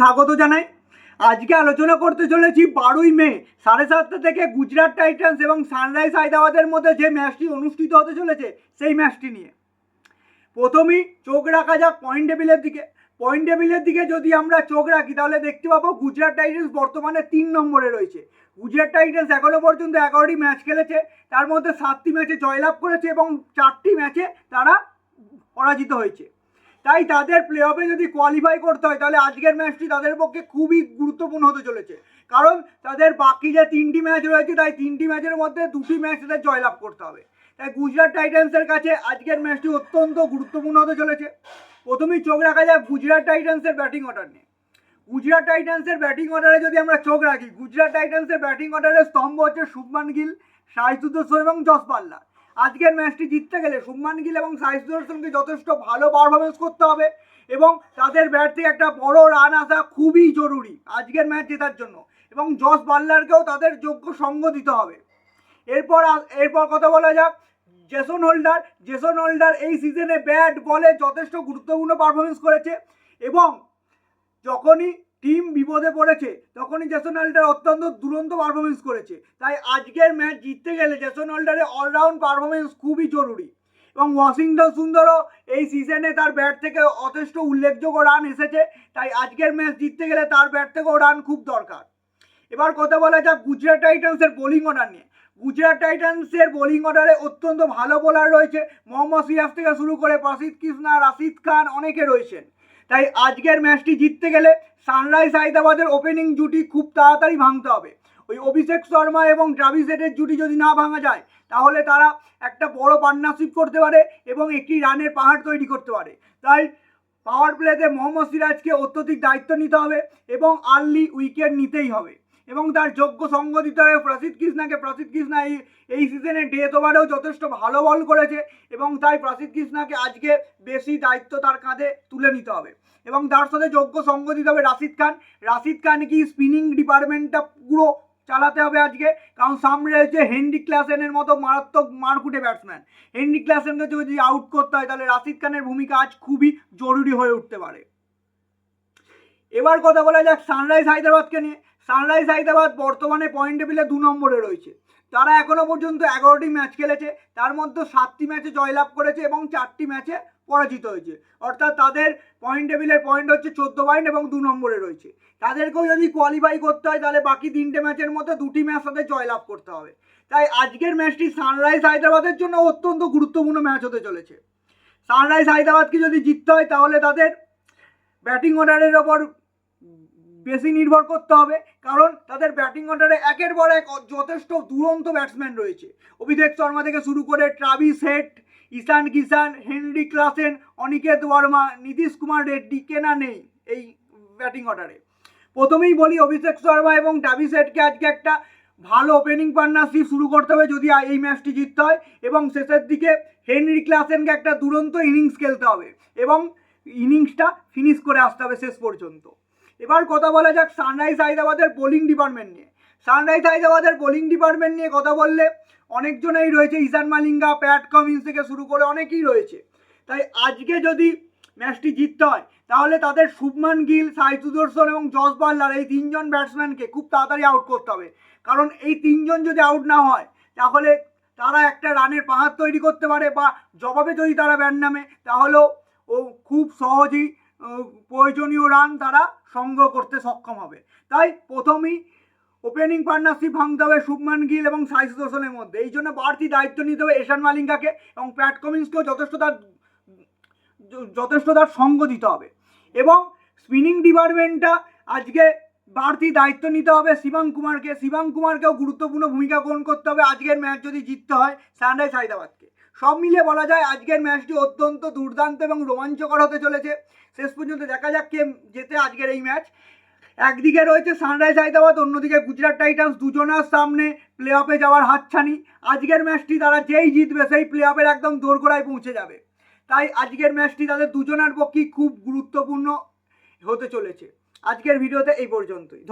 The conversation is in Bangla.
স্বাগত জানাই। আজকে আলোচনা করতে চলেছি 12ই মে 7:30 থেকে গুজরাট টাইটান্স এবং সানরাইজ হায়দ্রাবাদের মধ্যে যে ম্যাচটি অনুষ্ঠিত হতে চলেছে সেই ম্যাচটি নিয়ে। প্রথমেই চোখ রাখা যাক পয়েন্ট টেবিলের দিকে যদি আমরা চোখ রাখি তাহলে দেখতে পাবো গুজরাট টাইটান্স বর্তমানে 3 নম্বরে রয়েছে। গুজরাট টাইটান্স এখনো পর্যন্ত 11টি ম্যাচ খেলেছে, তার মধ্যে 7টি ম্যাচে জয়লাভ করেছে এবং 4টি ম্যাচে তারা পরাজিত হয়েছে। তাই তাদের প্লে অফে যদি কোয়ালিফাই করতে হয় তাহলে আজকের ম্যাচটি তাদের পক্ষে খুবই গুরুত্বপূর্ণ হতে চলেছে, কারণ তাদের বাকি যে 3টি ম্যাচ রয়েছে তাই 3টি ম্যাচের মধ্যে 2টি ম্যাচ তাদের জয়লাভ করতে হবে। তাই গুজরাট টাইটান্সের কাছে আজকের ম্যাচটি অত্যন্ত গুরুত্বপূর্ণ হতে চলেছে। প্রথমেই চোখ রাখা যায় গুজরাট টাইটান্সের ব্যাটিং অর্ডার নিয়ে। গুজরাট টাইটান্সের ব্যাটিং অর্ডারে যদি আমরা চোখ রাখি, গুজরাট টাইটান্সের ব্যাটিং অর্ডারের স্তম্ভ হচ্ছে শুভমান গিল, সাই সুদর্শন এবং জস বাটলার। আজকের ম্যাচটি জিততে গেলে শুভমান গিল এবং সাই সুদর্শনকে যথেষ্ট ভালো পারফরমেন্স করতে হবে এবং তাদের ব্যাট থেকে একটা বড় রান আসা খুবই জরুরি আজকের ম্যাচ জেতার জন্য, এবং জস বাটলারকেও তাদের যোগ্য সঙ্গ দিতে হবে। এরপর কথা বলা যাক জেসন হোল্ডার এই সিজনে ব্যাট বলে যথেষ্ট গুরুত্বপূর্ণ পারফরমেন্স করেছে এবং যখনই টিম বিপদে পড়েছে তখনই জেসন হোল্ডার অত্যন্ত দুরন্ত পারফরমেন্স করেছে। তাই আজকের ম্যাচ জিততে গেলে জেসন হোল্ডারের অলরাউন্ড পারফরমেন্স খুবই জরুরি, এবং ওয়াশিংটন সুন্দরও এই সিজনে তার ব্যাট থেকে যথেষ্ট উল্লেখযোগ্য রান এসেছে। তাই আজকের ম্যাচ জিততে গেলে তার ব্যাট থেকেও রান খুব দরকার। এবার কথা বলা যাক গুজরাট টাইটান্সের বোলিং অর্ডার নিয়ে। গুজরাট টাইটান্সের বোলিং অর্ডারে অত্যন্ত ভালো বোলার রয়েছে, মোহাম্মদ সিরাজ থেকে শুরু করে প্রসিদ্ধ কৃষ্ণা, রাশিদ খান অনেকে রয়েছেন। তাই আজকের ম্যাচটি জিততে গেলে সানরাইজ হায়দ্রাবাদের ওপেনিং জুটি খুব তাড়াতাড়ি ভাঙতে হবে। ওই অভিষেক শর্মা এবং ট্রাভিস হেডের জুটি যদি না ভাঙা যায় তাহলে তারা একটা বড় পার্টনারশিপ করতে পারে এবং একটি রানের পাহাড় তৈরি করতে পারে। তাই পাওয়ার প্লেতে মোহাম্মদ সিরাজকে অত্যধিক দায়িত্ব নিতে হবে এবং আর্লি উইকেট নিতেই হবে এবং তার যোগ্য সঙ্গ দিতে হবে প্রসিদ্ধ কৃষ্ণাকে। প্রসিদ্ধ কৃষ্ণা এই সিজনে ডেথ ওভারেও যথেষ্ট ভালো বল করেছে এবং তাই প্রসিদ্ধ কৃষ্ণাকে আজকে বেশি দায়িত্ব তার কাঁধে তুলে নিতে হবে এবং তার সাথে যোগ্য সঙ্গ দিতে হবে রাশিদ খান কি স্পিনিং ডিপার্টমেন্টটা পুরো চালাতে হবে আজকে, কারণ সামনে রয়েছে হেনরি ক্লাসেনের মতো মারাত্মক মারকুটে ব্যাটসম্যান। হেনরি ক্লাসেনকে যদি আউট করতে হয় তাহলে রাশিদ খানের ভূমিকা আজ খুবই জরুরি হয়ে উঠতে পারে। এবার কথা বলা যাক সানরাইজ হায়দ্রাবাদকে নিয়ে। সানরাইজ হায়দ্রাবাদ বর্তমানে পয়েন্ট টেবিলে 2 নম্বরে রয়েছে। তারা এখনো পর্যন্ত 11টি ম্যাচ খেলেছে, তার মধ্যে 7টি ম্যাচে জয়লাভ করেছে এবং 4টি ম্যাচে পরাজিত হয়েছে। অর্থাৎ তাদের পয়েন্ট টেবিলের পয়েন্ট হচ্ছে 14 পয়েন্ট এবং 2 নম্বরে রয়েছে। তাদেরকেও যদি কোয়ালিফাই করতে হয় তাহলে বাকি 3টে ম্যাচের মধ্যে 2টি ম্যাচ তাদের জয়লাভ করতে হবে। তাই আজকের ম্যাচটি সানরাইজ হায়দ্রাবাদের জন্য অত্যন্ত গুরুত্বপূর্ণ ম্যাচ হতে চলেছে। সানরাইজ হায়দ্রাবাদকে যদি জিততে হয় তাহলে তাদের ব্যাটিং অর্ডারের ওপর বেশি নির্ভর করতে হবে, কারণ তাদের ব্যাটিং অর্ডারে একের পর এক যথেষ্ট দুরন্ত ব্যাটসম্যান রয়েছে। অভিষেক শর্মা থেকে শুরু করে ট্রাভিস হেড, ঈশান কিষান, হেনরি ক্লাসেন, অনিকেত ওয়ার্মা, নীতিশ কুমার রেড্ডি কেনা নেই এই ব্যাটিং অর্ডারে। প্রথমেই বলি অভিষেক শর্মা এবং ট্রাভিস হেডকে আজকে একটা ভালো ওপেনিং পার্টনারশিপ শুরু করতে হবে যদি এই ম্যাচটি জিততে হয়, এবং শেষের দিকে হেনরি ক্লাসেনকে একটা দুরন্ত ইনিংস খেলতে হবে এবং ইনিংসটা ফিনিশ করে আসতে হবে শেষ পর্যন্ত। এবার কথা বলা যাক সানরাইজ হায়দ্রাবাদের বোলিং ডিপার্টমেন্ট নিয়ে। সানরাইজ হায়দ্রাবাদের বোলিং ডিপার্টমেন্ট নিয়ে কথা বললে অনেকজনেই রয়েছে, ঈশান মালিঙ্গা, প্যাট কামিন্স থেকে শুরু করে অনেকেই রয়েছে। তাই আজকে যদি ম্যাচটি জিততে হয় তাহলে তাদের শুভমান গিল, সাই সুদর্শন এবং জস বাটলার এই 3জন ব্যাটসম্যানকে খুব তাড়াতাড়ি আউট করতে হবে, কারণ এই 3জন যদি আউট না হয় তাহলে তারা একটা রানের পাহাড় তৈরি করতে পারে, বা জবাবে যদি তারা ব্যাট নামে তাহলেও খুব সহজেই প্রয়োজনীয় রান তারা সংগ্রহ করতে সক্ষম হবে। তাই প্রথমেই ওপেনিং পার্টনারশিপ ভাঙতে হবে শুভমান গিল এবং সাই সুদর্শনের মধ্যে। এই জন্য বাড়তি দায়িত্ব নিতে হবে ঈশান মালিঙ্গাকে এবং প্যাট কামিন্সকেও যথেষ্ট তার সঙ্গ দিতে হবে, এবং স্পিনিং ডিপার্টমেন্টটা আজকে বাড়তি দায়িত্ব নিতে হবে শিবম কুমারকেও গুরুত্বপূর্ণ ভূমিকা গ্রহণ করতে হবে আজকের ম্যাচ যদি জিততে হয় সানরাইজ হায়দ্রাবাদকে। সব মিলিয়ে বলা যায় আজকের ম্যাচটি অত্যন্ত দুর্দান্ত এবং রোমাঞ্চকর হতে চলেছে। শেষ পর্যন্ত দেখা যাক কে জেতে আজকের এই ম্যাচ। একদিকে রয়েছে সানরাইজ হায়দ্রাবাদ, অন্যদিকে গুজরাট টাইটান্স, দুজনের সামনে প্লে অফে যাওয়ার হাতছানি। আজকের ম্যাচটি তারা যেই জিতবে সেই প্লে অফের একদম দোরগোড়ায় পৌঁছে যাবে। তাই আজকের ম্যাচটি তাদের দুজনের পক্ষেই খুব গুরুত্বপূর্ণ হতে চলেছে। আজকের ভিডিওতে এই পর্যন্তই।